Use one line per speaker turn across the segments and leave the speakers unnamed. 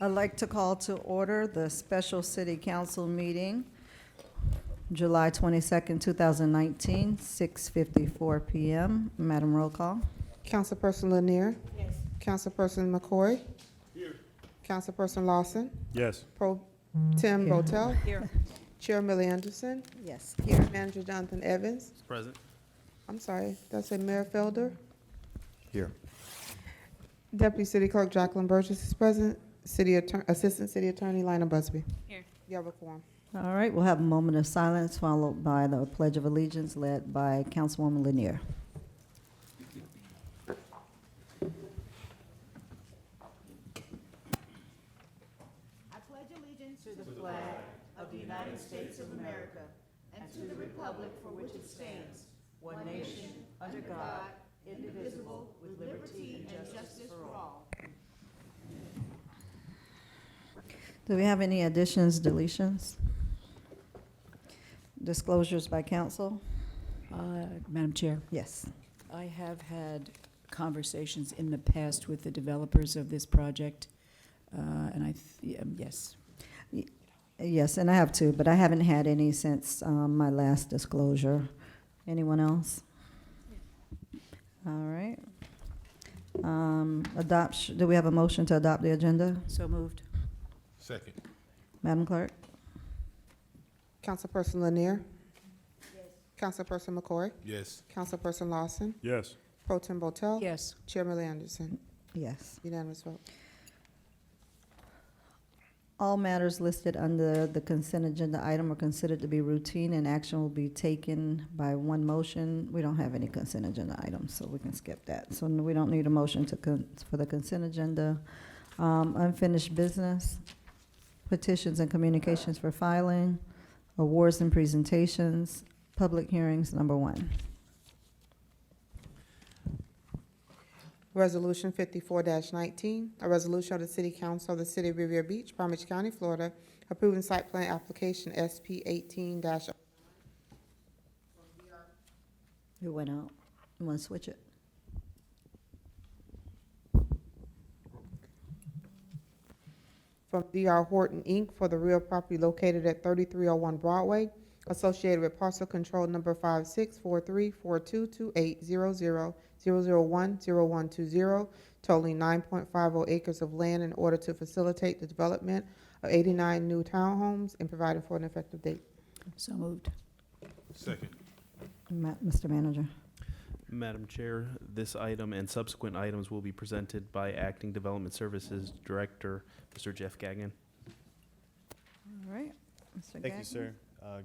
I'd like to call to order the special city council meeting, July 22nd, 2019, 6:54 PM. Madam Roll Call.
Councilperson Lanier? Yes. Councilperson McCoy? Here. Councilperson Lawson?
Yes.
Pro Tem
Here.
Botel?
Here.
Chair Millie Anderson?
Yes.
Here. Manager Jonathan Evans?
Present.
I'm sorry, that's a Mayor Felder?
Here.
Deputy City Clerk Jacqueline Burgess is present. Assistant City Attorney Lionel Busby.
Here.
You have a quorum.
All right, we'll have a moment of silence followed by the Pledge of Allegiance led by Councilwoman Lanier. Do we have any additions, deletions? Disclosures by council?
Madam Chair,
Yes.
I have had conversations in the past with the developers of this project, and yes.
Yes, and I have two, but I haven't had any since my last disclosure. Anyone else? All right. Do we have a motion to adopt the agenda?
So moved.
Second.
Madam Clerk?
Councilperson Lanier? Yes. Councilperson McCoy?
Yes.
Councilperson Lawson?
Yes.
Pro Tem Botel?
Yes.
Chair Millie Anderson.
Yes.
Unanimous vote.
All matters listed under the consent agenda item are considered to be routine and action will be taken by one motion. We don't have any consent agenda items, so we can skip that. So we don't need a motion for the consent agenda. Unfinished business, petitions and communications for filing, awards and presentations, public hearings, number 1.
Resolution 54-19, a resolution of the City Council of the City of Riviera Beach, Palm Beach County, Florida, approving site plan application SP 18-
It went out. You want to switch it?
from DR Horton, Inc. for the real property located at 3301 Broadway, associated with parcel control number 564342280000010120, totaling 9.50 acres of land in order to facilitate the development of 89 new townhomes and providing for an effective date.
So moved.
Second.
Mr. Manager.
Madam Chair, this item and subsequent items will be presented by Acting Development Services Director, Mr. Jeff Gagnon.
All right. Mr.
Thank
Gagnon?
you, sir.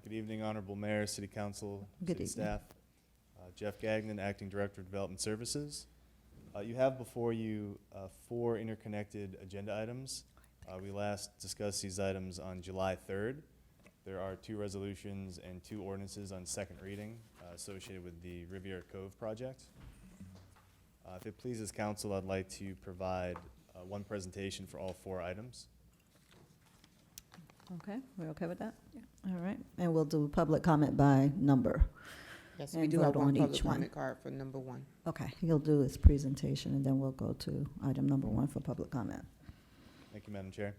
Good evening, Honorable Mayor, City Council,
Good
City
evening.
staff. Jeff Gagnon, Acting Director of Development Services. You have before you 4 interconnected agenda items. We last discussed these items on July 3rd. There are 2 resolutions and 2 ordinances on second reading associated with the Riviera Cove project. If it pleases council, I'd like to provide one presentation for all 4 items.
Okay, we're okay with that? All right, and we'll do public comment by number.
Yes,
And
we do
vote
have one
on
public
each one.
comment card for number 1.
Okay, he'll do his presentation, and then we'll go to item number 1 for public comment.
Thank you, Madam Chair.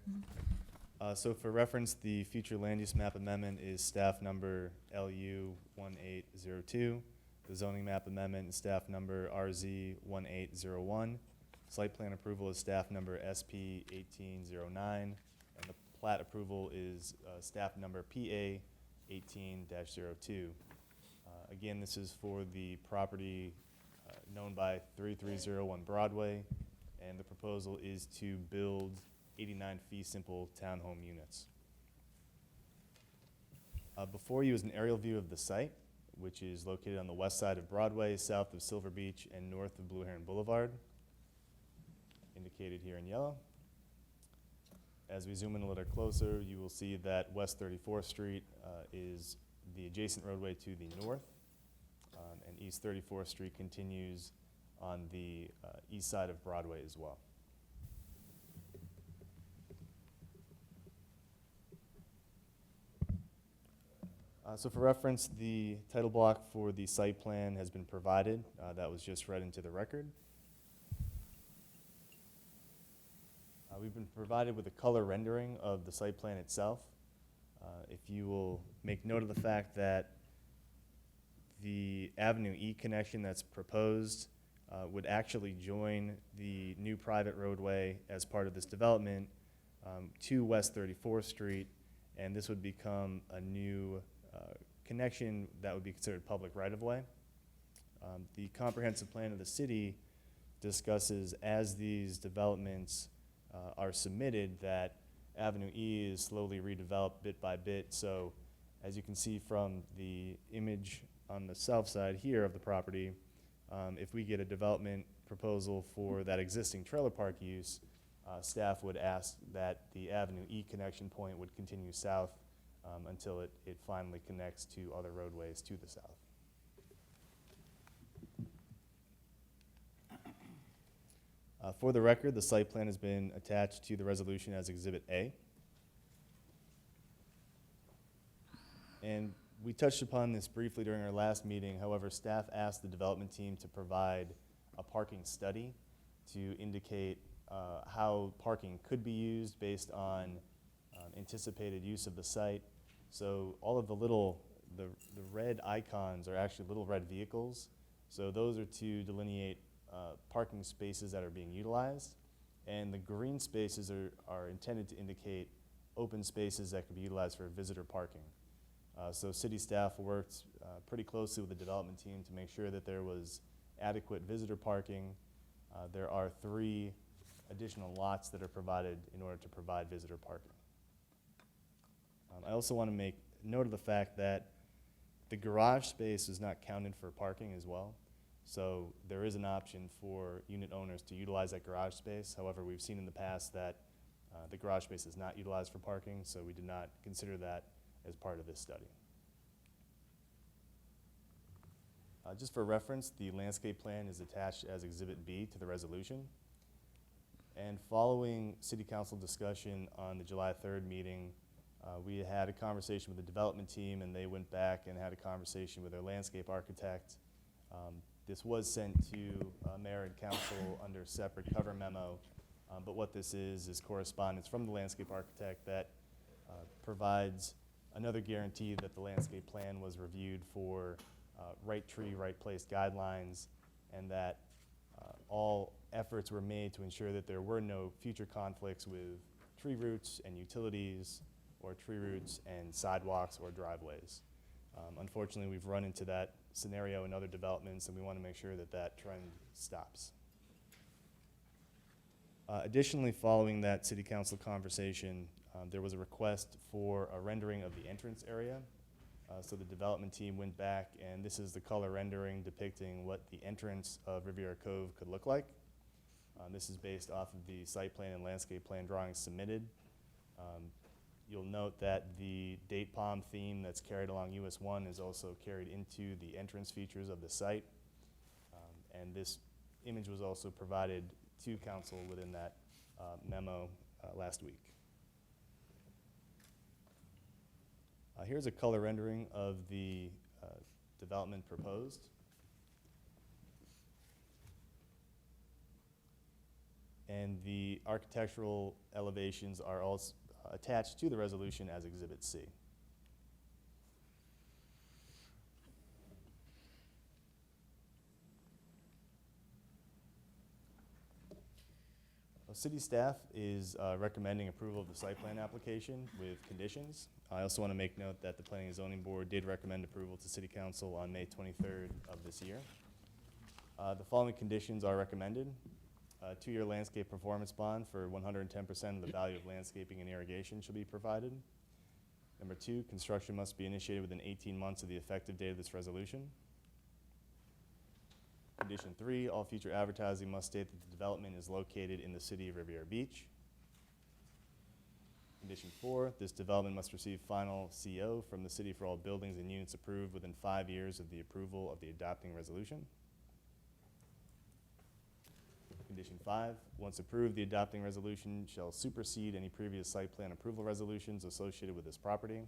So for reference, the future land use map amendment is staff number LU 1802. The zoning map amendment is staff number RZ 1801. Site plan approval is staff number SP 1809. And the plat approval is staff number PA 18-02. Again, this is for the property known by 3301 Broadway, and the proposal is to build 89 fee simple townhome units. Before you is an aerial view of the site, which is located on the west side of Broadway, south of Silver Beach, and north of Blue Heron Boulevard, indicated here in yellow. As we zoom in a little closer, you will see that West 34th Street is the adjacent roadway to the north, and East 34th Street continues on the east side of Broadway as well. So for reference, the title block for the site plan has been provided. That was just read into the record. We've been provided with a color rendering of the site plan itself. If you will make note of the fact that the Avenue E connection that's proposed would actually join the new private roadway as part of this development to West 34th Street, and this would become a new connection that would be considered public right-of-way. The comprehensive plan of the city discusses, as these developments are submitted, that Avenue E is slowly redeveloped bit by bit. So as you can see from the image on the south side here of the property, if we get a development proposal for that existing trailer park use, staff would ask that the Avenue E connection point would continue south until it finally connects to other roadways to the south. For the record, the site plan has been attached to the resolution as Exhibit A. And we touched upon this briefly during our last meeting. However, staff asked the development team to provide a parking study to indicate how parking could be used based on anticipated use of the site. So all of the red icons are actually little red vehicles. So those are to delineate parking spaces that are being utilized. And the green spaces are intended to indicate open spaces that could be utilized for visitor parking. So city staff worked pretty closely with the development team to make sure that there was adequate visitor parking. There are 3 additional lots that are provided in order to provide visitor parking. I also want to make note of the fact that the garage space is not counted for parking as well. So there is an option for unit owners to utilize that garage space. However, we've seen in the past that the garage space is not utilized for parking, so we did not consider that as part of this study. Just for reference, the landscape plan is attached as Exhibit B to the resolution. And following City Council discussion on the July 3rd meeting, we had a conversation with the development team, and they went back and had a conversation with their landscape architect. This was sent to Mayor and Council under a separate cover memo, but what this is correspondence from the landscape architect that provides another guarantee that the landscape plan was reviewed for right tree, right place guidelines, and that all efforts were made to ensure that there were no future conflicts with tree roots and utilities, or tree roots and sidewalks or driveways. Unfortunately, we've run into that scenario in other developments, and we want to make sure that that trend stops. Additionally, following that City Council conversation, there was a request for a rendering of the entrance area. So the development team went back, and this is the color rendering depicting what the entrance of Riviera Cove could look like. This is based off of the site plan and landscape plan drawings submitted. You'll note that the date palm theme that's carried along US 1 is also carried into the entrance features of the site. And this image was also provided to council within that memo last week. Here's a color rendering of the development proposed. And the architectural elevations are also attached to the resolution as Exhibit C. City staff is recommending approval of the site plan application with conditions. I also want to make note that the Planning and Zoning Board did recommend approval to City Council on May 23rd of this year. The following conditions are recommended. 2-year landscape performance bond for 110% of the value of landscaping and irrigation shall be provided. Number 2, construction must be initiated within 18 months of the effective date of this resolution. Condition 3, all future advertising must state that the development is located in the city of Riviera Beach. Condition 4, this development must receive final CO from the city for all buildings and units approved within 5 years of the approval of the adopting resolution. Condition 5, once approved, the adopting resolution shall supersede any previous site plan approval resolutions associated with this property.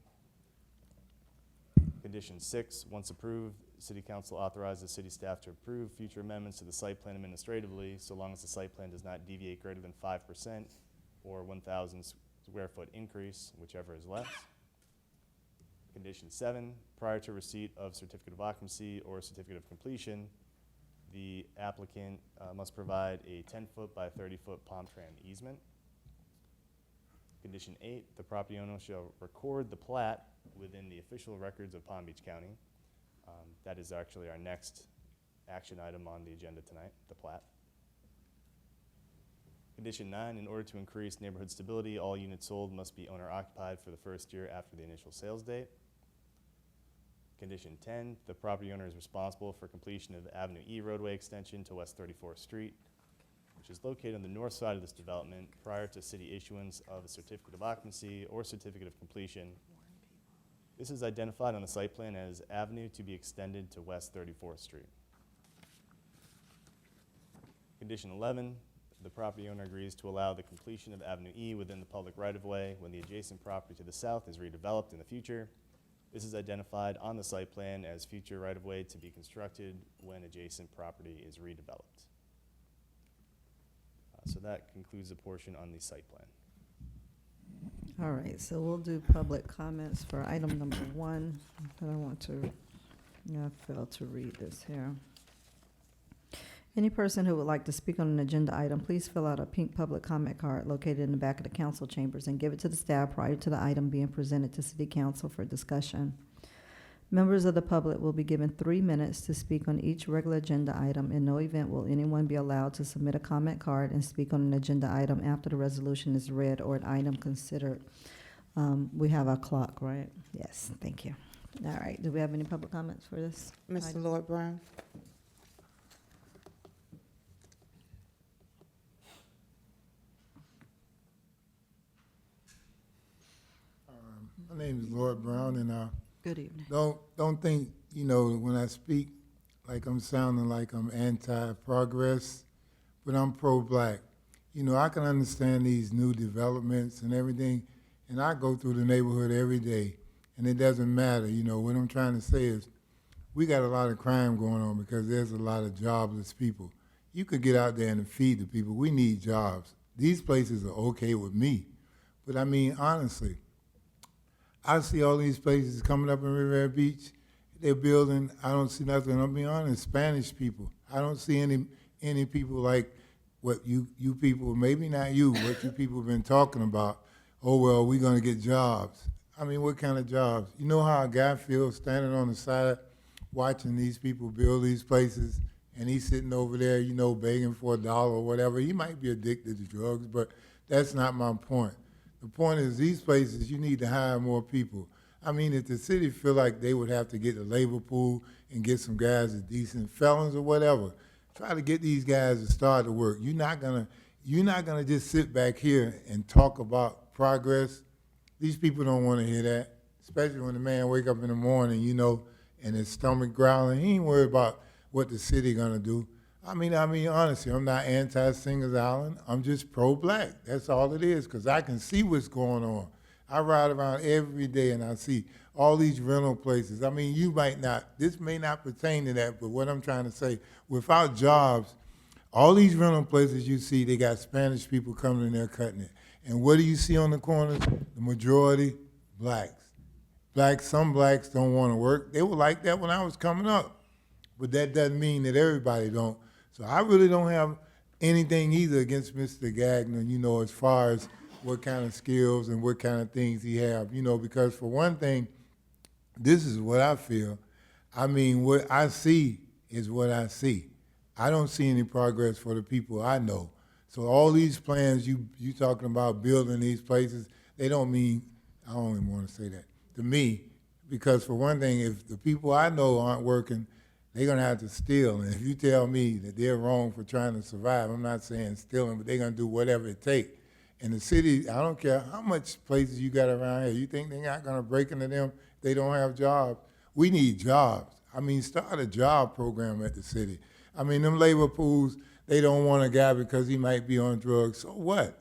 Condition 6, once approved, City Council authorizes city staff to approve future amendments to the site plan administratively, so long as the site plan does not deviate greater than 5% or 1,000 square foot increase, whichever is less. Condition 7, prior to receipt of certificate of occupancy or certificate of completion, the applicant must provide a 10-foot by 30-foot palm tram easement. Condition 8, the property owner shall record the plat within the official records of Palm Beach County. That is actually our next action item on the agenda tonight, the plat. Condition 9, in order to increase neighborhood stability, all units sold must be owner occupied for the first year after the initial sales date. Condition 10, the property owner is responsible for completion of Avenue E roadway extension to West 34th Street, which is located on the north side of this development prior to city issuance of a certificate of occupancy or certificate of completion. This is identified on the site plan as avenue to be extended to West 34th Street. Condition 11, the property owner agrees to allow the completion of Avenue E within the public right-of-way when the adjacent property to the south is redeveloped in the future. This is identified on the site plan as future right-of-way to be constructed when adjacent property is redeveloped. So that concludes the portion on the site plan.
All right, so we'll do public comments for item number 1. But I want to, I failed to read this here. Any person who would like to speak on an agenda item, please fill out a pink public comment card located in the back of the council chambers and give it to the staff prior to the item being presented to city council for discussion. Members of the public will be given 3 minutes to speak on each regular agenda item. In no event will anyone be allowed to submit a comment card and speak on an agenda item after the resolution is read or an item considered. We have our clock, right? Yes, thank you. All right, do we have any public comments for this?
Mr.
item?
Lloyd Brown?
My name is Lloyd Brown, and
Good evening.
don't think, when I speak, like I'm sounding like I'm anti-progress, but I'm pro-black. I can understand these new developments and everything, and I go through the neighborhood every day, and it doesn't matter. What I'm trying to say is we got a lot of crime going on because there's a lot of jobless people. You could get out there and feed the people. We need jobs. These places are okay with me, but I mean, honestly, I see all these places coming up in Riviera Beach. They're building, I don't see nothing. I'll be honest, Spanish people. I don't see any people like what you people, maybe not you, what you people have been talking about. Oh, well, we're going to get jobs. I mean, what kind of jobs? You know how a guy feels standing on the side watching these people build these places, and he's sitting over there, begging for $1 or whatever. He might be addicted to drugs, but that's not my point. The point is, these places, you need to hire more people. I mean, if the city feel like they would have to get a labor pool and get some guys as decent felons or whatever, try to get these guys to start to work. You're not gonna just sit back here and talk about progress. These people don't want to hear that, especially when the man wake up in the morning, and his stomach growling. He ain't worried about what the city gonna do. I mean, honestly, I'm not anti-Singers Island. I'm just pro-black. That's all it is, because I can see what's going on. I ride around every day, and I see all these rental places. I mean, this may not pertain to that, but what I'm trying to say, without jobs, all these rental places you see, they got Spanish people coming in there cutting it. And what do you see on the corners? The majority, blacks. Some blacks don't want to work. They were like that when I was coming up. But that doesn't mean that everybody don't. So I really don't have anything either against Mr. Gagnon, as far as what kind of skills and what kind of things he have, because for one thing, this is what I feel. I mean, what I see is what I see. I don't see any progress for the people I know. So all these plans you talking about building these places, they don't mean, I don't even want to say that, to me, because for one thing, if the people I know aren't working, they're going to have to steal. And if you tell me that they're wrong for trying to survive, I'm not saying stealing, but they're going to do whatever it takes. And the city, I don't care how much places you got around here, you think they're not going to break into them if they don't have jobs? We need jobs. I mean, start a job program at the city. I mean, them labor pools, they don't want a guy because he might be on drugs. So what?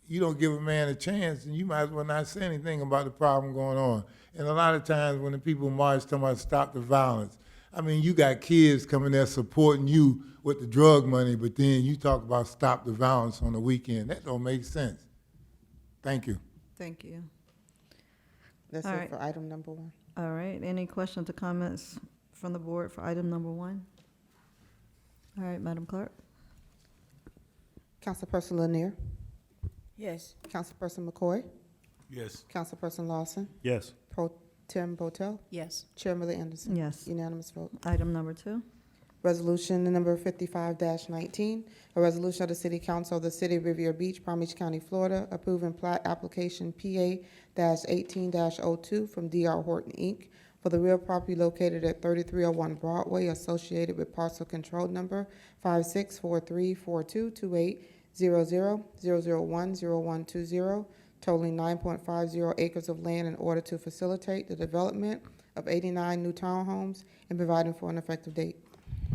You don't give a man a chance, and you might as well not say anything about the problem going on. And a lot of times when the people march talking about stop the violence, I mean, you got kids coming there supporting you with the drug money, but then you talk about stop the violence on the weekend. That don't make sense. Thank you.
Thank you.
That's
All
it
right.
for item number 1.
All right, any questions or comments from the board for item number 1? All right, Madam Clerk?
Councilperson Lanier,
Yes.
Councilperson McCoy,
Yes.
Councilperson Lawson,
Yes.
Pro Tem Botel,
Yes.
Chair Millie Anderson.
Yes.
Unanimous vote.
Item number 2?
Resolution number 55-19, a resolution of the City Council of the City of Riviera Beach, Palm Beach County, Florida, approving plat application PA-18-02 from D.R. Horton, Inc. for the real property located at 3301 Broadway, associated with parcel control number 564342280000010120, totaling 9.50 acres of land in order to facilitate the development of 89 new townhomes and providing for an effective date.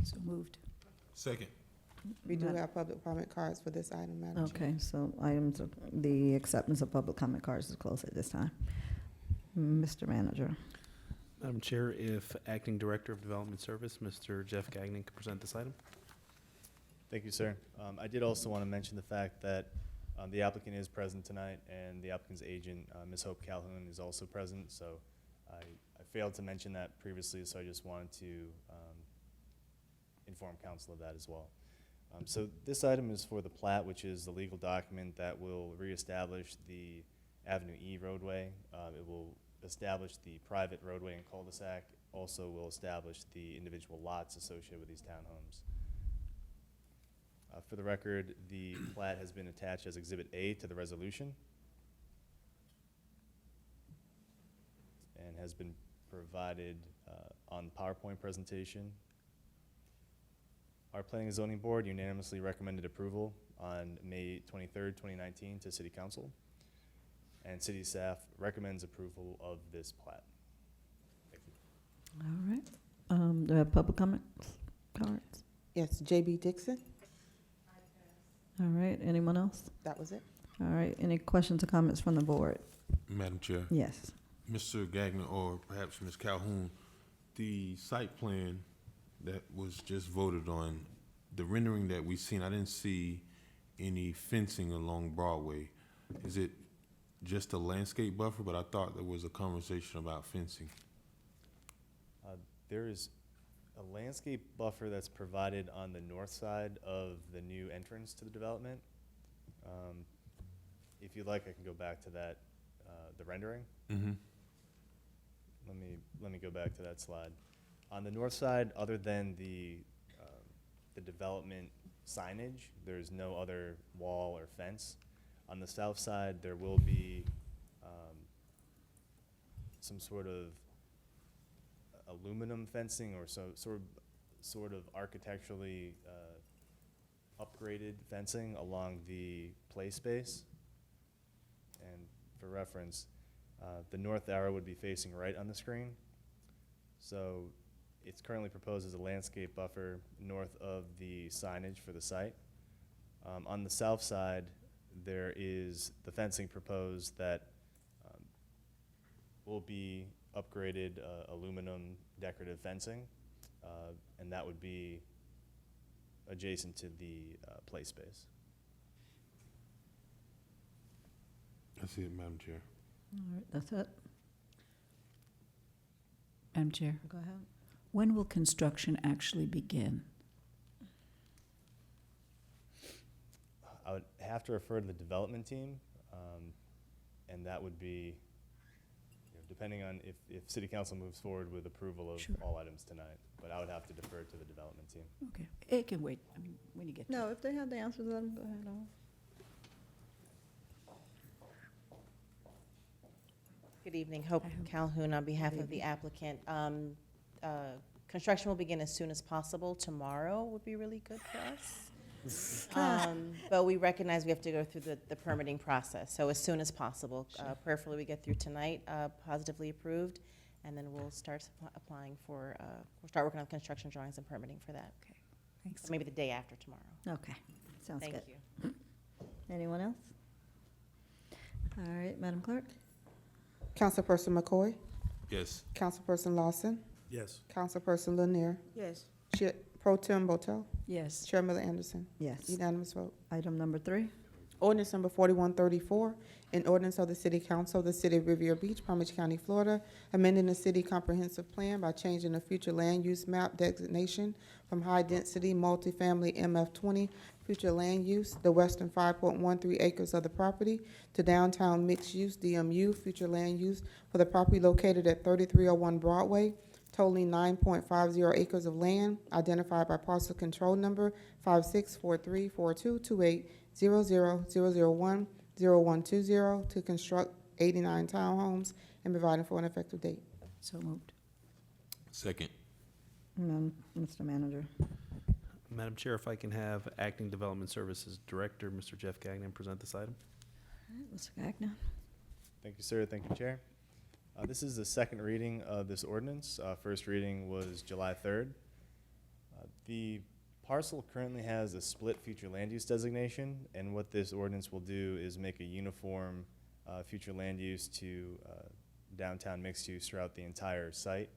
So moved.
Second.
We do
Ma-
have public comment cards for this item, Madam Chair.
Okay, so items, the acceptance of public comment cards is closed at this time. Mr. Manager.
Madam Chair, if Acting Director of Development Service, Mr. Jeff Gagnon, could present this item.
Thank you, sir. I did also want to mention the fact that the applicant is present tonight, and the applicant's agent, Ms. Hope Calhoun, is also present. So I failed to mention that previously, so I just wanted to inform council of that as well. So this item is for the plat, which is the legal document that will reestablish the Avenue E roadway. It will establish the private roadway and cul-de-sac. Also will establish the individual lots associated with these townhomes. For the record, the plat has been attached as Exhibit A to the resolution and has been provided on PowerPoint presentation. Our Planning and Zoning Board unanimously recommended approval on May 23rd, 2019 to City Council, and City staff recommends approval of this plat. Thank you.
All right. Do I have public comment cards?
Yes, J.B. Dixon,
All right, anyone else?
that was it.
All right, any questions or comments from the board?
Madam Chair,
Yes.
Mr. Gagnon, or perhaps Ms. Calhoun, the site plan that was just voted on, the rendering that we seen, I didn't see any fencing along Broadway. Is it just a landscape buffer? But I thought there was a conversation about fencing.
There is a landscape buffer that's provided on the north side of the new entrance to the development. If you'd like, I can go back to that, the rendering.
Mm-hmm.
Let me go back to that slide. On the north side, other than the development signage, there's no other wall or fence. On the south side, there will be some sort of aluminum fencing or sort of architecturally upgraded fencing along the play space. And for reference, the north arrow would be facing right on the screen. So it's currently proposed as a landscape buffer north of the signage for the site. On the south side, there is the fencing proposed that will be upgraded aluminum decorative fencing, and that would be adjacent to the play space.
That's it, Madam Chair.
All right, that's it.
Madam Chair,
Go ahead.
when will construction actually begin?
I would have to refer to the development team, and that would be, depending on if City Council moves forward with approval of
Sure.
all items tonight. But I would have to defer to the development team.
Okay, it can wait, I mean, when you get to
No, if they have the answers, let them go ahead on.
Good evening, Hope Calhoun on behalf of the applicant. Construction will begin as soon as possible. Tomorrow would be really good for us. But we recognize we have to go through the permitting process, so as soon as possible. Prayerfully, we get through tonight, positively approved, and then we'll start applying for, we'll start working on construction drawings and permitting for that.
Okay, thanks.
Maybe the day after tomorrow.
Okay, sounds good.
Thank you.
Anyone else? All right, Madam Clerk?
Councilperson McCoy,
Yes.
Councilperson Lawson,
Yes.
Councilperson Lanier,
Yes.
Chair Pro Tem Botel,
Yes.
Chair Millie Anderson.
Yes.
Unanimous vote.
Item number 3?
Ordinance number 4134, an ordinance of the City Council of the City of Riviera Beach, Palm Beach County, Florida, amending the city comprehensive plan by changing the future land use map designation from high-density multifamily MF20 future land use, the western 5.13 acres of the property, to downtown mixed-use DMU future land use for the property located at 3301 Broadway, totaling 9.50 acres of land, identified by parcel control number 564342280000100120, to construct 89 townhomes and providing for an effective date.
So moved.
Second.
Mr. Manager.
Madam Chair, if I can have Acting Development Services Director, Mr. Jeff Gagnon, present this item.
Mr. Gagnon.
Thank you, sir. Thank you, Chair. This is the second reading of this ordinance. First reading was July 3rd. The parcel currently has a split future land use designation, and what this ordinance will do is make a uniform future land use to downtown mixed use throughout the entire site.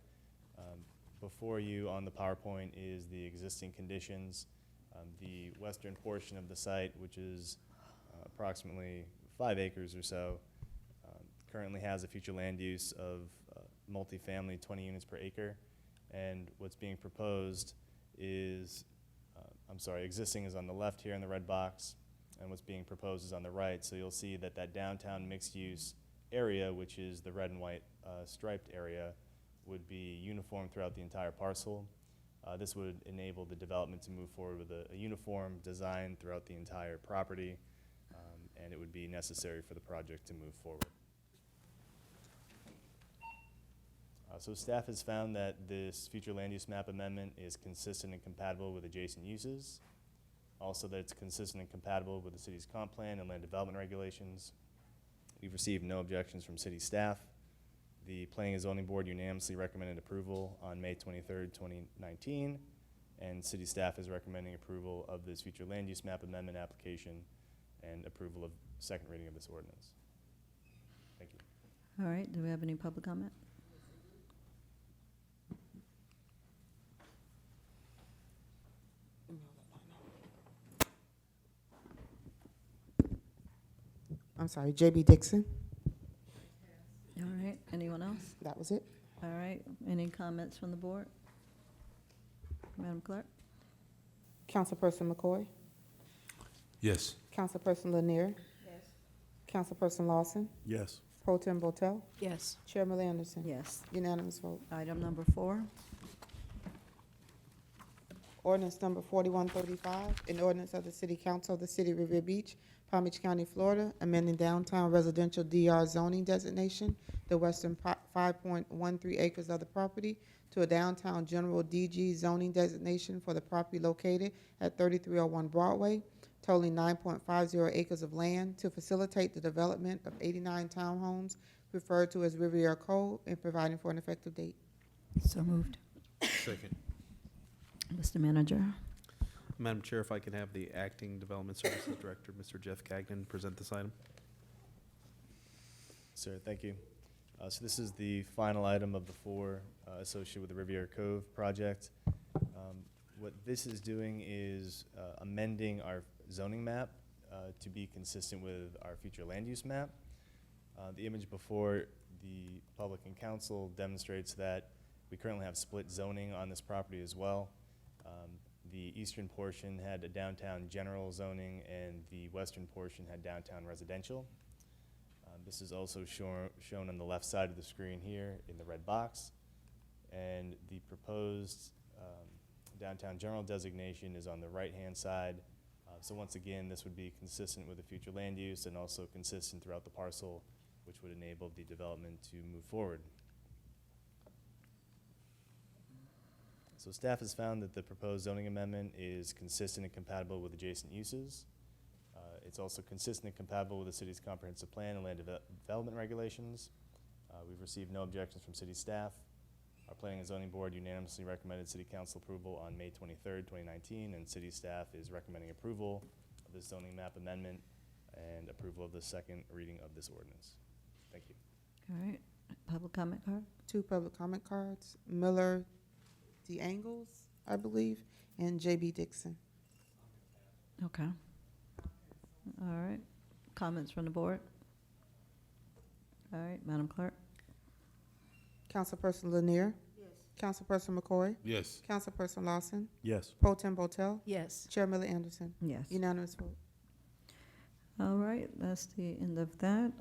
Before you on the PowerPoint is the existing conditions. The western portion of the site, which is approximately 5 acres or so, currently has a future land use of multifamily 20 units per acre. And what's being proposed is, existing is on the left here in the red box, and what's being proposed is on the right. So you'll see that that downtown mixed use area, which is the red and white striped area, would be uniform throughout the entire parcel. This would enable the development to move forward with a uniform design throughout the entire property, and it would be necessary for the project to move forward. So staff has found that this future land use map amendment is consistent and compatible with adjacent uses. Also that it's consistent and compatible with the city's comp plan and land development regulations. We've received no objections from city staff. The Planning and Zoning Board unanimously recommended approval on May 23rd, 2019, and city staff is recommending approval of this future land use map amendment application and approval of second reading of this ordinance. Thank you.
All right, do we have any public comment?
I'm sorry, J.B. Dixon.
All right, anyone else?
That was it.
All right, any comments from the board? Madam Clerk?
Councilperson McCoy?
Yes.
Councilperson Lanier? Yes. Councilperson Lawson?
Yes.
Pro Tem Botel?
Yes.
Chairman Anderson?
Yes.
Unanimous vote.
Item number 4.
Ordinance number 4135, an ordinance of the City Council of the City of Riviera Beach, Palm Beach County, Florida, amending downtown residential DR zoning designation, the western 5.13 acres of the property, to a downtown general DG zoning designation for the property located at 3301 Broadway, totaling 9.50 acres of land, to facilitate the development of 89 townhomes referred to as Riviera Code, and providing for an effective date.
So moved.
Second.
Mr. Manager?
Madam Chair, if I can have the Acting Development Services Director, Mr. Jeff Gagnon, present this item.
Sir, thank you. So this is the final item of the 4 associated with the Riviera Cove project. What this is doing is amending our zoning map to be consistent with our future land use map. The image before the public and council demonstrates that we currently have split zoning on this property as well. The eastern portion had a downtown general zoning, and the western portion had downtown residential. This is also shown on the left side of the screen here in the red box. And the proposed downtown general designation is on the right-hand side. So once again, this would be consistent with the future land use and also consistent throughout the parcel, which would enable the development to move forward. So staff has found that the proposed zoning amendment is consistent and compatible with adjacent uses. It's also consistent and compatible with the city's comprehensive plan and land development regulations. We've received no objections from city staff. Our Planning and Zoning Board unanimously recommended City Council approval on May 23rd, 2019, and city staff is recommending approval of this zoning map amendment and approval of the second reading of this ordinance. Thank you.
All right, public comment card?
2 public comment cards, Miller D. Angles, I believe, and J.B. Dixon.
Okay. All right, Comments from the board? All right, Madam Clerk?
Councilperson Lanier? Yes. Councilperson McCoy?
Yes.
Councilperson Lawson?
Yes.
Pro Tem Botel?
Yes.
Chair Millie Anderson?
Yes.
Unanimous vote.
All right, that's the end of that.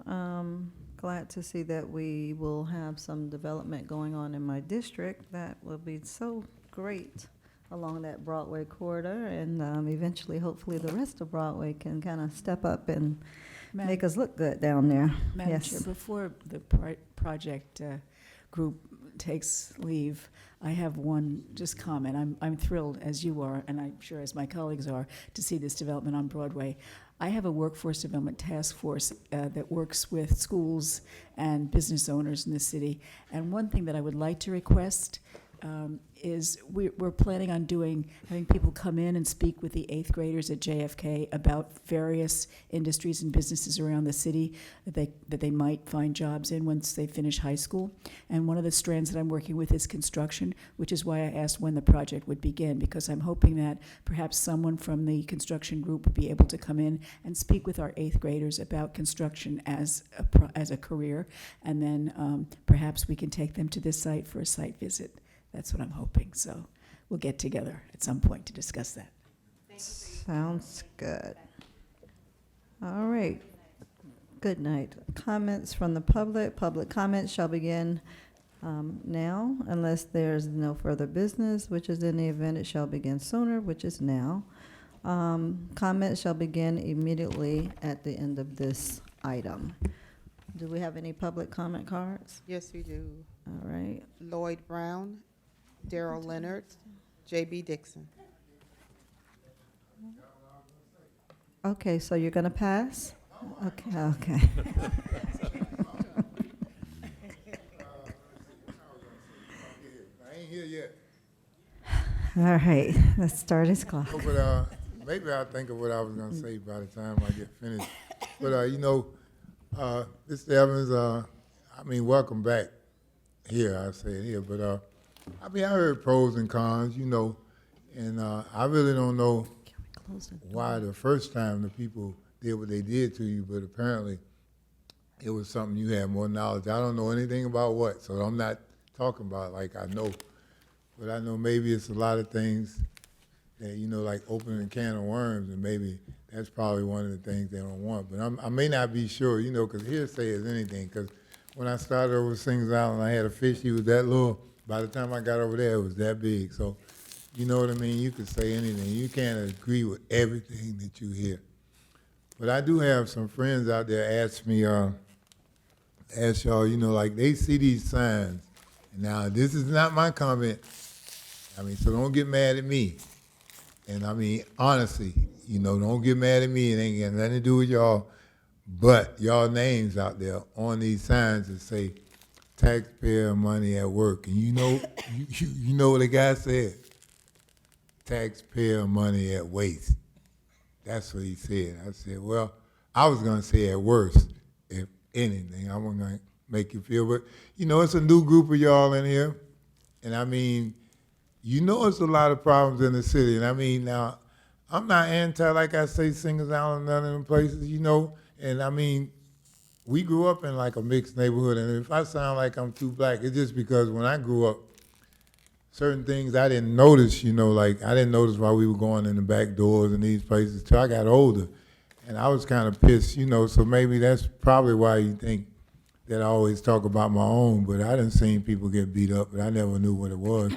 Glad to see that we will have some development going on in my district. That will be so great along that Broadway corridor, and eventually, hopefully, the rest of Broadway can kind of step up and make us look good down there.
Madam
Yes.
Chair, before the project group takes leave, I have one just comment. I'm thrilled, as you are, and I'm sure as my colleagues are, to see this development on Broadway. I have a workforce development task force that works with schools and business owners in the city. And one thing that I would like to request is we're planning on having people come in and speak with the 8th graders at JFK about various industries and businesses around the city that they might find jobs in once they finish high school. And one of the strands that I'm working with is construction, which is why I asked when the project would begin, because I'm hoping that perhaps someone from the construction group would be able to come in and speak with our 8th graders about construction as a career, and then perhaps we can take them to this site for a site visit. That's what I'm hoping. So we'll get together at some point to discuss that.
Sounds good. All right. Good night. Comments from the public. Public comments shall begin now unless there's no further business, which is in the event it shall begin sooner, which is now. Comments shall begin immediately at the end of this item. Do we have any public comment cards?
Yes, we do.
All right.
Lloyd Brown, Daryl Leonard, J.B. Dixon.
Okay, so you're going to pass? Okay, okay.
I ain't here yet.
All right, let's start his clock.
Oh, but maybe I'll think of what I was gonna say by the time I get finished. But Mr. Evans, welcome back here. I say it here, but I heard pros and cons, and I really don't know why the first time the people did what they did to you, but apparently it was something you had more knowledge. I don't know anything about what, so I'm not talking about like I know. But I know maybe it's a lot of things that, like opening a can of worms, and maybe that's probably one of the things they don't want. But I may not be sure, because hearsay is anything. Because when I started over Sings Island, I had a fish, he was that little. By the time I got over there, it was that big. So, you know what I mean? You could say anything. You can't agree with everything that you hear. But I do have some friends out there ask me, ask y'all, like they see these signs. Now, this is not my comment. So don't get mad at me. And honestly, don't get mad at me. It ain't got nothing to do with y'all. But y'all names out there on these signs that say taxpayer money at work. And you know what the guy said? Taxpayer money at waste. That's what he said. I said, well, I was going to say at worst, if anything. I wasn't going to make you feel, but, it's a new group of y'all in here. And it's a lot of problems in the city. And now, I'm not anti, like I say, Singers Island, none of them places, And we grew up in like a mixed neighborhood. And if I sound like I'm too black, it's just because when I grew up, certain things I didn't notice, like I didn't notice why we were going in the back doors in these places till I got older. And I was kind of pissed, so maybe that's probably why you think that I always talk about my own, but I done seen people get beat up, but I never knew what it was.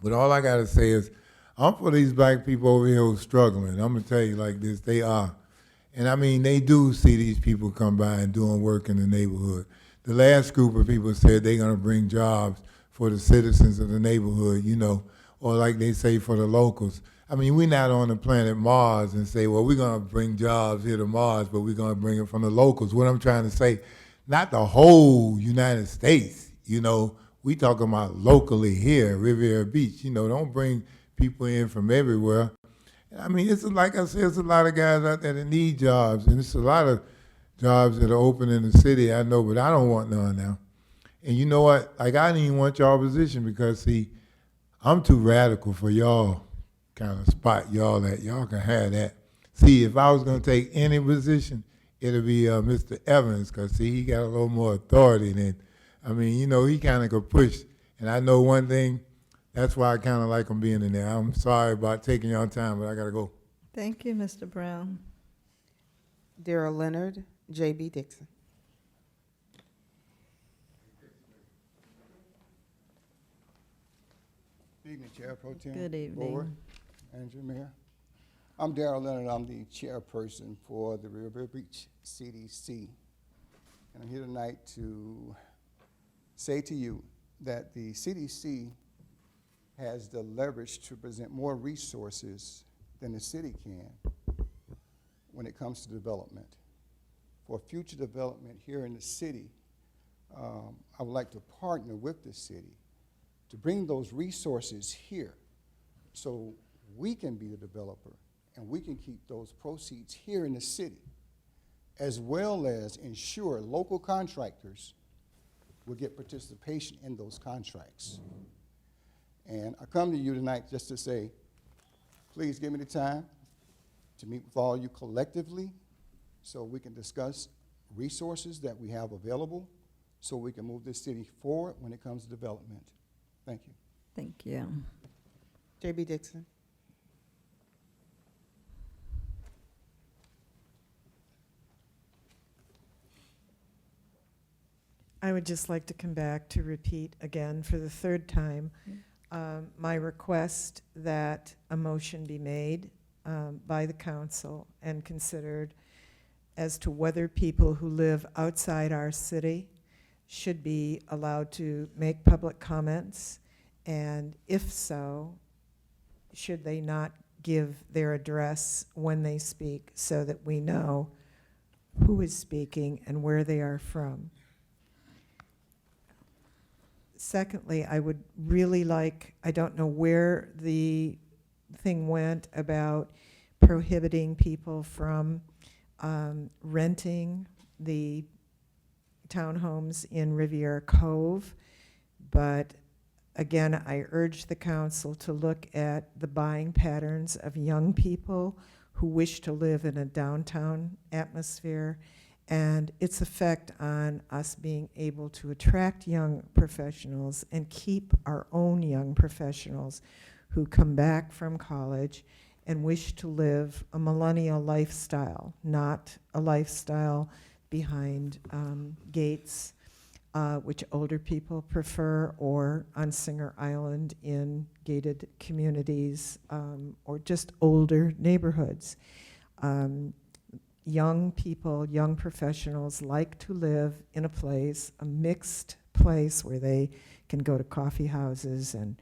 But all I gotta say is, I'm for these black people over here who's struggling. I'm gonna tell you like this, they are. And they do see these people come by and doing work in the neighborhood. The last group of people said they're gonna bring jobs for the citizens of the neighborhood, or like they say for the locals. We're not on the planet Mars and say, well, we're gonna bring jobs here to Mars, but we're gonna bring it from the locals. What I'm trying to say, not the whole United States, we talking about locally here, Riviera Beach, don't bring people in from everywhere. It's like I said, it's a lot of guys out there that need jobs, and it's a lot of jobs that are open in the city, I know, but I don't want none now. And you know what? Like, I didn't even want y'all position because, see, I'm too radical for y'all kind of spot y'all that y'all can have that. See, if I was going to take any position, it'll be Mr. Evans, 'cause see, he got a little more authority than, I mean, you know, he kind of could push. And I know one thing, that's why I kind of like him being in there. I'm sorry about taking your time, but I gotta go.
Thank you, Mr. Brown.
Daryl Leonard, J.B. Dixon.
Good evening, Chair Pro Tem.
Good
Board,
evening.
Manager, Mayor. I'm Darrell Leonard. I'm the chairperson for the River Beach CDC. And I'm here tonight to say to you that the CDC has the leverage to present more resources than the city can when it comes to development. For future development here in the city, I would like to partner with the city to bring those resources here so we can be the developer and we can keep those proceeds here in the city, as well as ensure local contractors will get participation in those contracts. And I come to you tonight just to say, please give me the time to meet with all you collectively so we can discuss resources that we have available so we can move this city forward when it comes to development. Thank you.
Thank you.
J.B. Dixon.
I would just like to come back to repeat again for the third time my request that a motion be made by the council and considered as to whether people who live outside our city should be allowed to make public comments, and if so, should they not give their address when they speak so that we know who is speaking and where they are from. Secondly, I would really like, I don't know where the thing went about prohibiting people from renting the townhomes in Riviera Cove, but again, I urge the council to look at the buying patterns of young people who wish to live in a downtown atmosphere and its effect on us being able to attract young professionals and keep our own young professionals who come back from college and wish to live a millennial lifestyle, not a lifestyle behind gates, which older people prefer, or on Singer Island in gated communities, or just older neighborhoods. Young people, young professionals like to live in a place, a mixed place where they can go to coffee houses and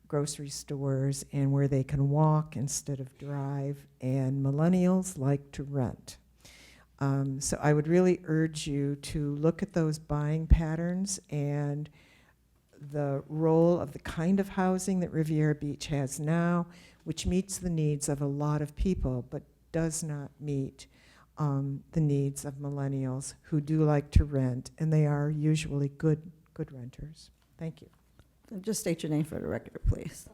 grocery stores and where they can walk instead of drive, and millennials like to rent. So I would really urge you to look at those buying patterns and the role of the kind of housing that Riviera Beach has now, which meets the needs of a lot of people, but does not meet the needs of millennials who do like to rent, and they are usually good renters. Thank you.
Just state your name for the record, please.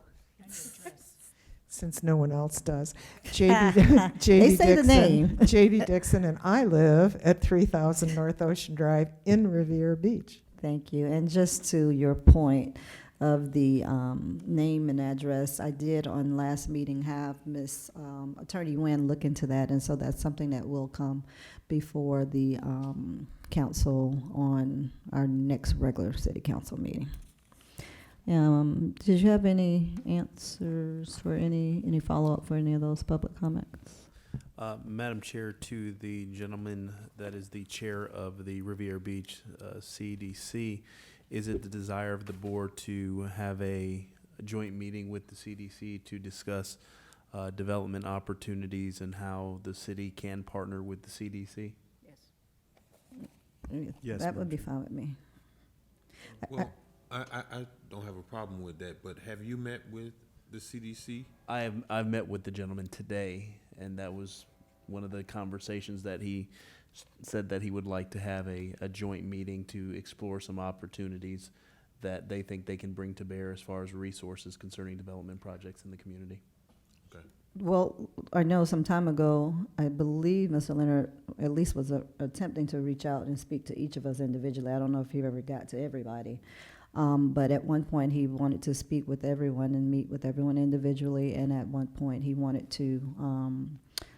Since no one else does. JD
They say the
Dixon,
name.
JD Dixon, and I live at 3000 North Ocean Drive in Riviera Beach.
Thank you. And just to your point of the name and address, I did on last meeting have Miss Attorney Nguyen look into that, and so that's something that will come before the council on our next regular city council meeting. Did you have any answers for any follow-up for any of those public comments?
Madam Chair, to the gentleman that is the chair of the Riviera Beach CDC, is it the desire of the board to have a joint meeting with the CDC to discuss development opportunities and how the city can partner with the CDC?
Yes,
That would
Madam
be fine with me.
Well, I don't have a problem with that, but have you met with the CDC?
I've met with the gentleman today, and that was one of the conversations that he said that he would like to have a joint meeting to explore some opportunities that they think they can bring to bear as far as resources concerning development projects in the community.
Okay.
Well, I know some time ago, I believe Mr. Leonard at least was attempting to reach out and speak to each of us individually. I don't know if he ever got to everybody. But at one point, he wanted to speak with everyone and meet with everyone individually, and at one point, he wanted to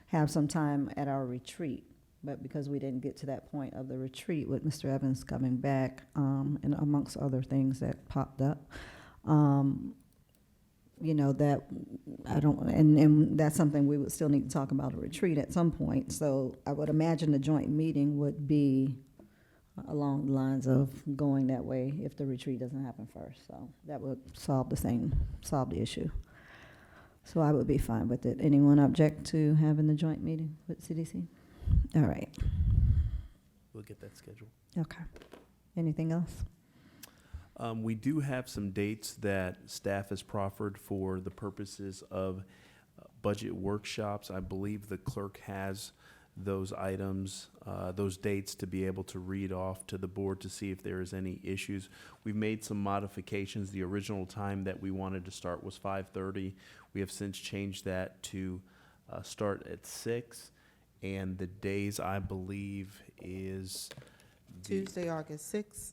have some time at our retreat. But because we didn't get to that point of the retreat with Mr. Evans coming back, and amongst other things that popped up, you know, that I don't, and that's something we would still need to talk about a retreat at some point. So I would imagine the joint meeting would be along the lines of going that way if the retreat doesn't happen first. So that would solve the issue. So I would be fine with it. Anyone object to having the joint meeting with CDC? All right.
We'll get that scheduled.
Okay. Anything else?
We do have some dates that staff has proffered for the purposes of budget workshops. I believe the clerk has those items, those dates to be able to read off to the board to see if there is any issues. We've made some modifications. The original time that we wanted to start was 5:30. We have since changed that to start at 6. And the days, I believe, is
Tuesday, August 6th,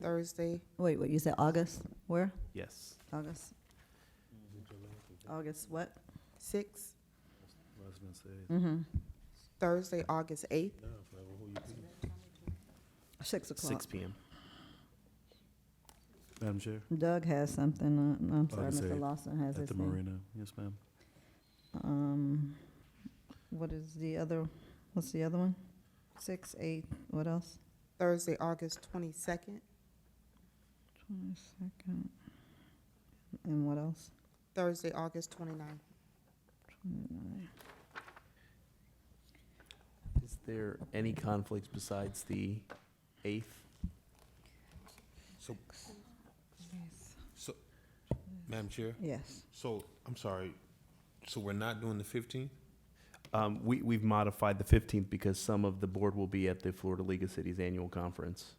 Thursday,
Wait, what, you said August? Where?
Yes.
August? August what?
6th,
Mm-hmm.
Thursday, August 8th,
6 o'clock.
6 p.m.
Madam Chair,
Doug has something, I'm sorry,
August
Mr.
8th,
Lawson has
at
his
the
thing.
marina. Yes, ma'am.
What is the other, what's the other one? 6, 8, what else?
Thursday, August 22nd,
22nd. And what else?
Thursday, August 29th.
29.
Is there any conflicts besides the 8th?
So, Madam Chair,
Yes.
so, I'm sorry, so we're not doing the 15th?
We've modified the 15th because some of the board will be at the Florida League of Cities annual conference.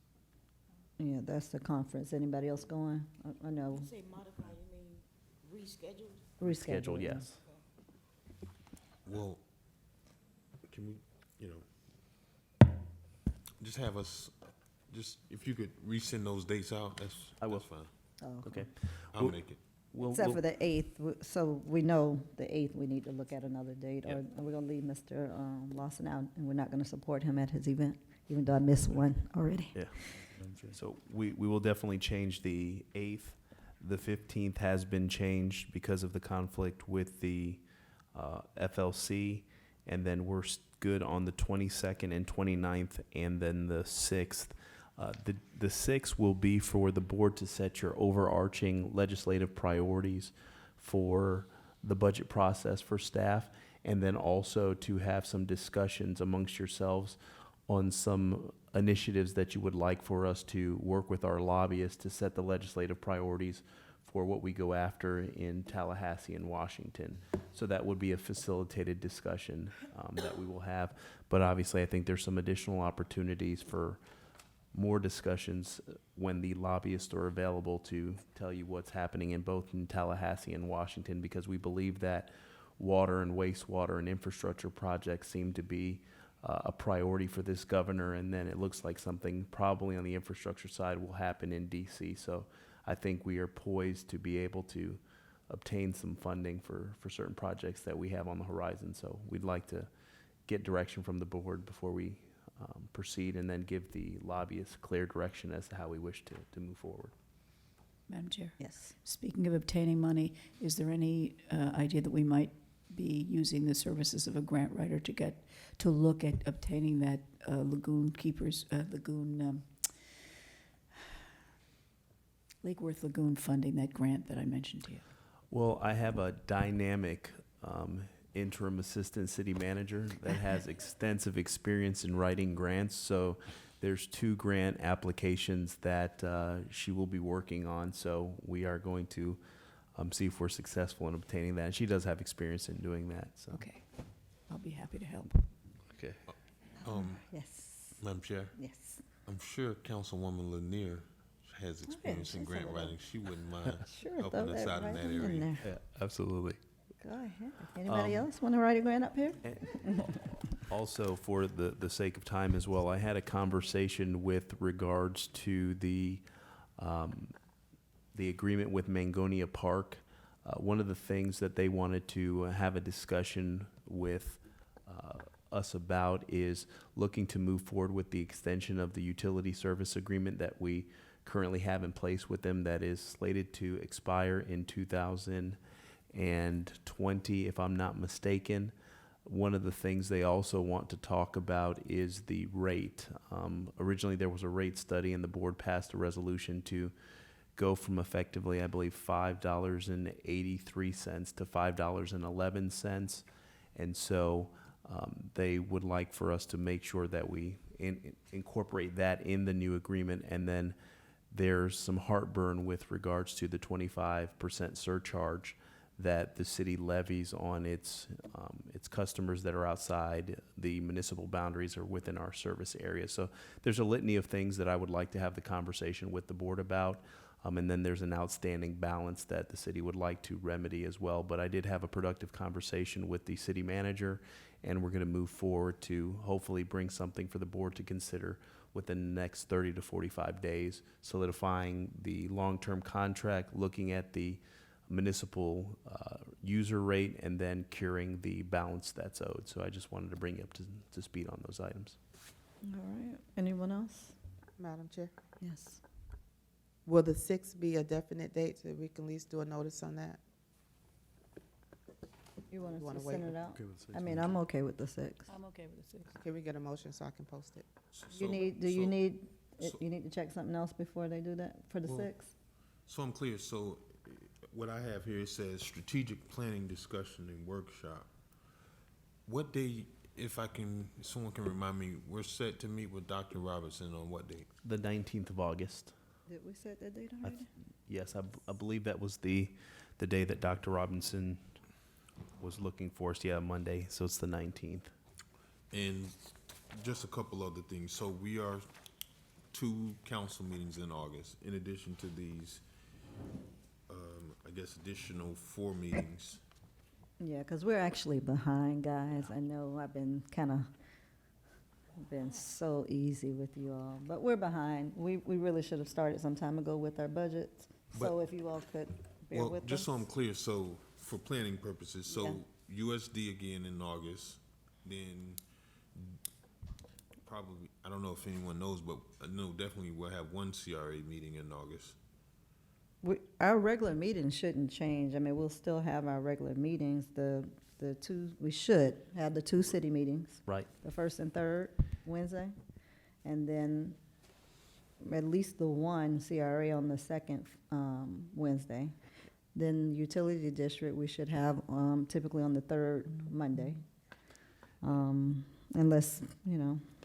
Yeah, that's the conference. Anybody else going? I know.
Say modified, you mean rescheduled?
Reschedule.
Schedule, yes.
Well, can we, you know, just have us, just, if you could resend those dates out,
I will.
that's fine.
Oh,
Okay.
I'll
Well-
make it.
Except for the 8th, so we know the 8th, we need to look at another date, or we're gonna leave Mr. Lawson out, and we're not gonna support him at his event, even though I missed one already.
Madam Chair.
So we will definitely change the 8th. The 15th has been changed because of the conflict with the FLC. And then we're good on the 22nd and 29th, and then the 6th. The 6th will be for the board to set your overarching legislative priorities for the budget process for staff, and then also to have some discussions amongst yourselves on some initiatives that you would like for us to work with our lobbyists to set the legislative priorities for what we go after in Tallahassee and Washington. So that would be a facilitated discussion that we will have. But obviously, I think there's some additional opportunities for more discussions when the lobbyists are available to tell you what's happening in both in Tallahassee and Washington, because we believe that water and wastewater and infrastructure projects seem to be a priority for this governor, and then it looks like something probably on the infrastructure side will happen in DC. So I think we are poised to be able to obtain some funding for certain projects that we have on the horizon. So we'd like to get direction from the board before we proceed, and then give the lobbyists clear direction as to how we wish to move forward.
Madam Chair,
Yes.
speaking of obtaining money, is there any idea that we might be using the services of a grant writer to look at obtaining that Lake Worth Lagoon funding, that grant that I mentioned to you?
Well, I have a dynamic interim assistant city manager that has extensive experience in writing grants. So there's 2 grant applications that she will be working on. So we are going to see if we're successful in obtaining that. And she does have experience in doing that. So
Okay, I'll be happy to help.
okay.
Yes.
Madam Chair,
Yes.
I'm sure Councilwoman Lanier has experience in
she's a
grant
little-
writing. She wouldn't mind
Sure,
helping
throw
us
that
out in
right
that
in
area.
there.
Yeah, absolutely.
Go ahead. Anybody else want to write a grant up here?
Also, for the sake of time as well, I had a conversation with regards to the agreement with Mangonia Park. One of the things that they wanted to have a discussion with us about is looking to move forward with the extension of the utility service agreement that we currently have in place with them that is slated to expire in 2020, if I'm not mistaken. One of the things they also want to talk about is the rate. Originally, there was a rate study, and the board passed a resolution to go from effectively, I believe, $5.83 to $5.11. And so they would like for us to make sure that we incorporate that in the new agreement. And then there's some heartburn with regards to the 25% surcharge that the city levies on its customers that are outside the municipal boundaries or within our service area. So there's a litany of things that I would like to have the conversation with the board about. And then there's an outstanding balance that the city would like to remedy as well. But I did have a productive conversation with the city manager, and we're going to move forward to hopefully bring something for the board to consider within the next 30 to 45 days, solidifying the long-term contract, looking at the municipal user rate, and then curing the balance that's owed. So I just wanted to bring you up to speed on those items.
All right. Anyone else?
Madam Chair,
Yes.
will the 6th be a definite date so we can at least do a notice on that?
You want
You
us
wanna
to
wait?
send it out?
Okay with 6,
I mean, I'm okay with the 6th.
I'm okay with the 6th.
Can we get a motion so I can post it?
You need, you need to check something else before they do that for the
Well,
6th?
So I'm clear, so what I have here, it says strategic planning discussion and workshop. What day, if someone can remind me, we're set to meet with Dr. Robinson on what date?
The 19th of August.
Did we set that date
I
already?
Yes, I believe that was the day that Dr. Robinson was looking for us. Yeah, Monday, so it's the 19th.
And just a couple other things. So we are 2 council meetings in August, in addition to these, I guess, additional 4 meetings.
Yeah, because we're actually behind, guys. I know I've been been so easy with you all, but we're behind. We really should have started some time ago with our budgets. So if you all could bear
Well,
with us.
just so I'm clear, so for planning purposes, so USD again in August, then probably, I don't know if anyone knows, but I know definitely we'll have 1 CRA meeting in August.
Our regular meetings shouldn't change. I mean, we'll still have our regular meetings. We should have the 2 city meetings,
Right.
the 1st and 3rd Wednesday, and then at least the 1 CRA on the 2nd Wednesday. Then utility district, we should have typically on the 3rd Monday, unless,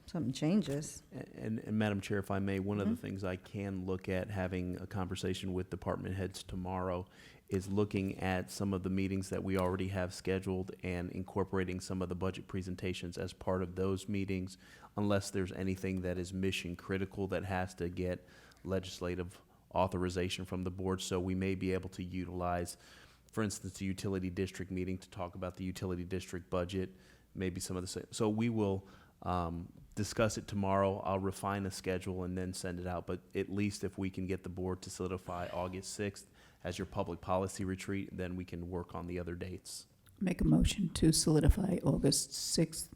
something changes.
And Madam Chair, if I may, one of the things I can look at having a conversation with department heads tomorrow is looking at some of the meetings that we already have scheduled and incorporating some of the budget presentations as part of those meetings, unless there's anything that is mission critical that has to get legislative authorization from the board. So we may be able to utilize, for instance, the utility district meeting to talk about the utility district budget, maybe some of the, so we will discuss it tomorrow. I'll refine a schedule and then send it out. But at least if we can get the board to solidify August 6th as your public policy retreat, then we can work on the other dates.
Make a motion to solidify August 6th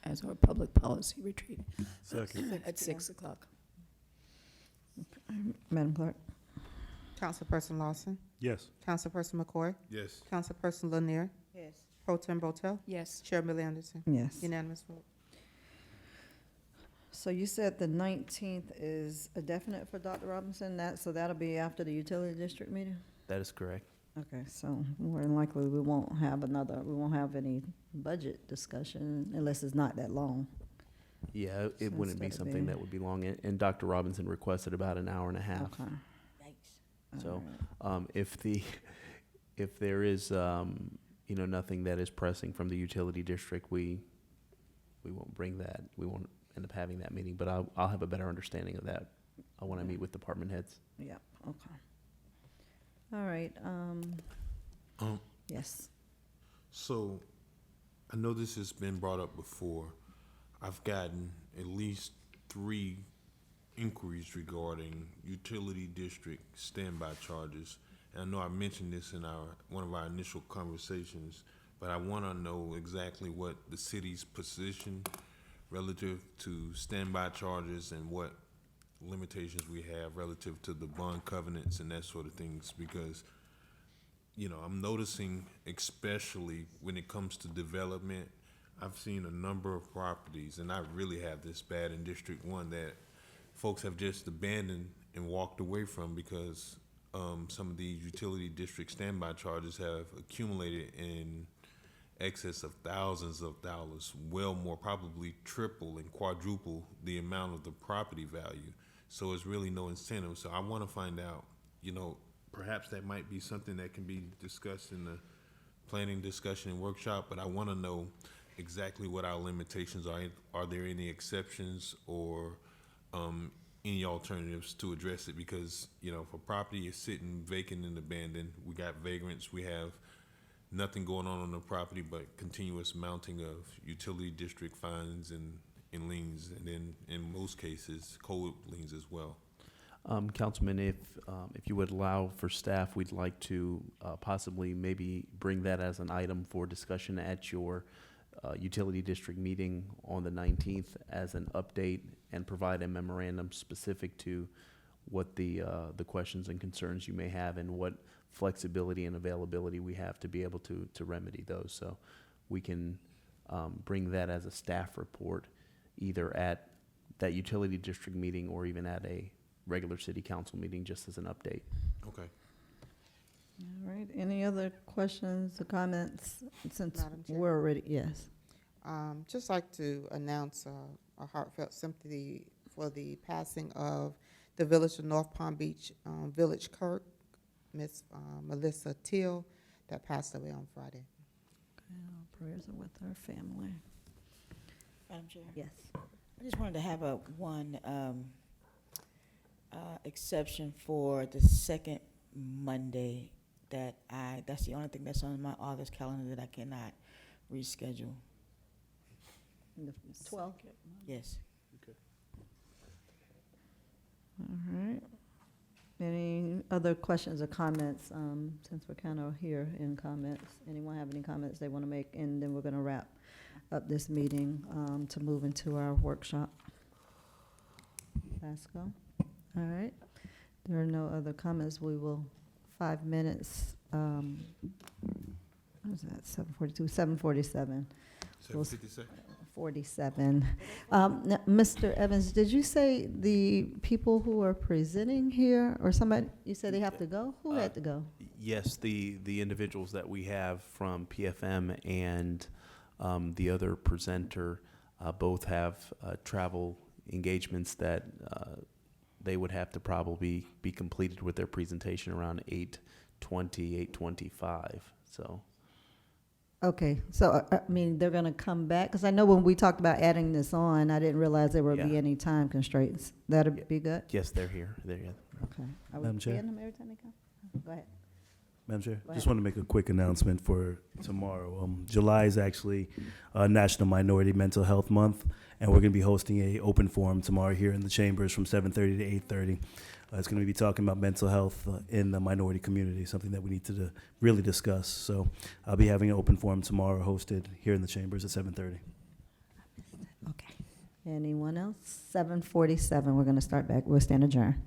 as our public policy retreat at 6 o'clock.
Madam Clerk?
Councilperson Lawson,
Yes.
Councilperson McCoy,
Yes.
Councilperson Lanier,
Yes.
Pro Tem Botel,
Yes.
Chair Millie Anderson.
Yes.
Unanimous vote.
So you said the 19th is a definite for Dr. Robinson, so that'll be after the utility district meeting?
That is correct.
Okay, so more than likely, we won't have any budget discussion unless it's not that long.
Yeah,
So
it wouldn't be
instead of
something
being-
that would be long. And Dr. Robinson requested about an hour and a half.
Okay.
Yikes.
So,
All right.
if there is, nothing that is pressing from the utility district, we won't bring that. We won't end up having that meeting, but I'll have a better understanding of that. I want to meet with department heads.
Yeah, okay. All right,
Um,
yes.
So, I know this has been brought up before. I've gotten at least 3 inquiries regarding utility district standby charges. And I know I mentioned this in one of our initial conversations, but I want to know exactly what the city's position relative to standby charges and what limitations we have relative to the bond covenants and that sort of things, because I'm noticing, especially when it comes to development, I've seen a number of properties, and I really have this bad in District 1, that folks have just abandoned and walked away from because some of these utility district standby charges have accumulated in excess of thousands of dollars, well more, probably triple and quadruple the amount of the property value. So it's really no incentive. So I want to find out, perhaps that might be something that can be discussed in the planning discussion and workshop, but I want to know exactly what our limitations are. Are there any exceptions or any alternatives to address it? Because, if a property is sitting vacant and abandoned, we got vagrants, we have nothing going on the property but continuous mounting of utility district fines and liens, and then in most cases, code liens as well.
Councilman, if you would allow for staff, we'd like to possibly maybe bring that as an item for discussion at your utility district meeting on the 19th as an update, and provide a memorandum specific to what the questions and concerns you may have and what flexibility and availability we have to be able to remedy those. So we can bring that as a staff report either at that utility district meeting or even at a regular city council meeting, just as an update.
Okay.
All right, any other questions or comments since
Madam Chair?
we're already, yes.
Just like to announce a heartfelt sympathy for the passing of the village of North Palm Beach village clerk, Miss Melissa Teal, that passed away on Friday.
Okay, our prayers are with her family.
Madam Chair,
Yes.
I just wanted to have one exception for the second Monday that's the only thing that's on my August calendar that I cannot reschedule.
The 12th.
Yes.
All right. Any other questions or comments, since we're kind of here in comments? Anyone have any comments they want to make? And then we're going to wrap up this meeting to move into our workshop. Pascal? All right. There are no other comments. We will, 5 minutes, what is that, 7:42, 7:47.
7:57.
47. Now, Mr. Evans, did you say the people who are presenting here, or somebody, you said they have to go? Who had to go?
Yes, the individuals that we have from PFM and the other presenter both have travel engagements that they would have to probably be completed with their presentation around 8:20, 8:25. So.
Okay, so, I mean, they're going to come back? Because I know when we talked about adding this on, I didn't realize there would be
Yeah.
any time constraints. That'd be good?
Yes, they're here. They're here.
Okay. Are we
Madam Chair?
seeing them every time they come? Go ahead.
Madam Chair,
Go
just
ahead.
want to make a quick announcement for tomorrow. July is actually National Minority Mental Health Month, and we're going to be hosting a open forum tomorrow here in the chambers from 7:30 to 8:30. It's going to be talking about mental health in the minority community, something that we need to really discuss. So I'll be having an open forum tomorrow hosted here in the chambers at 7:30.
Okay. Anyone else? 7:47, we're going to start back. We'll stand adjourned.